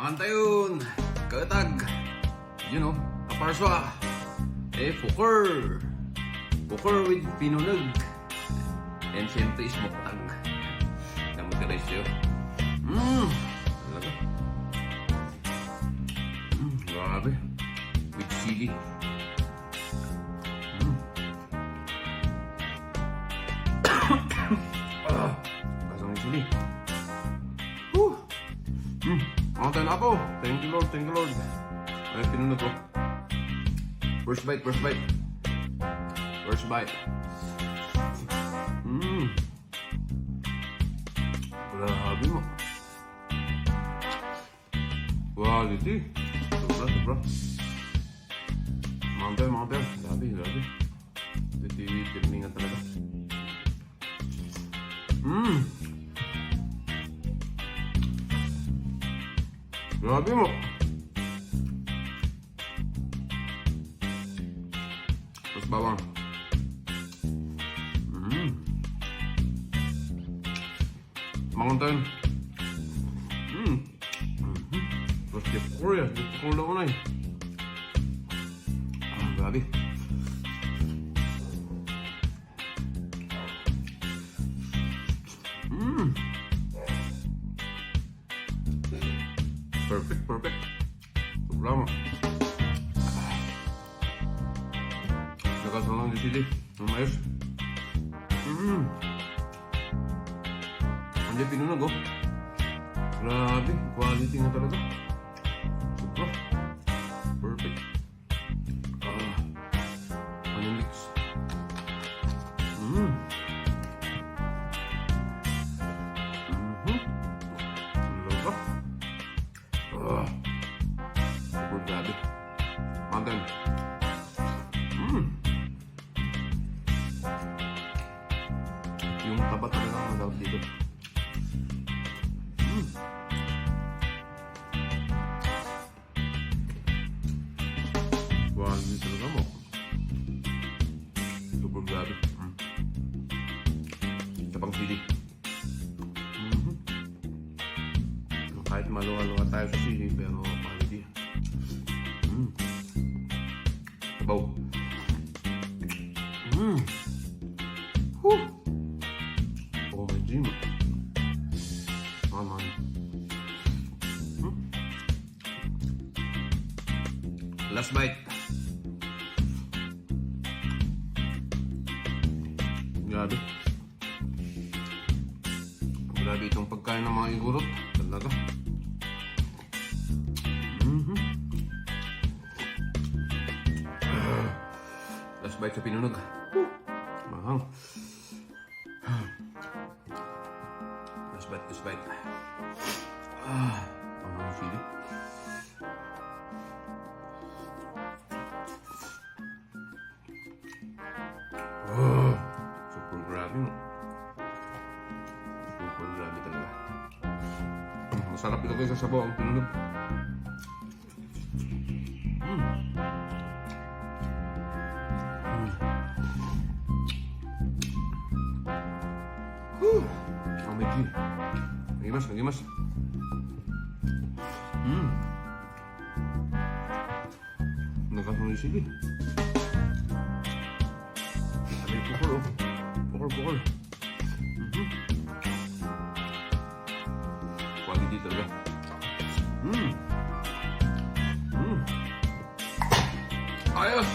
Pantayon, katag, kaparswa, poker with pinunag, and siyempre smoketag. Namutirize sa'yo. Talaga. Grabe. With chili. Kasang chili. Makan na ako. Thank you Lord. Ay, pinunod ko. First bite. Grabe mo. Quality. Sobra. Makan. Grabe. Tininingan talaga. Grabe mo. Tapos bawang. Manguntayin. Tapos di Korea. Di Korea ko na eh. Grabe. Perfect. Sobrang nakasalang di sili. Ang mayos. Hindi pinunag oh. Grabe. Quality na talaga. Sobra. Perfect. Ano mix? Loka. Super grabe. Mantan. Yung taba talaga ang madawag dito. Quality talaga mo. Super grabe. Isa pang sili. Kahit maluha-luha tayo sa sili, pero quality. Sabaw. Oh my G, man. Last bite. Grabe itong pagkain ng mga igurot. Talaga. Last bite sa pinunog. Mahang. Last bite. Ang sili. Super grabe mo. Super grabe talaga. Masarap ito kayo sa sabaw ang pinunog. Oh my G. Nagimas. Nagkasama yung sili. Sabi yung pukol oh. Pukol. Quality talaga. Ayos!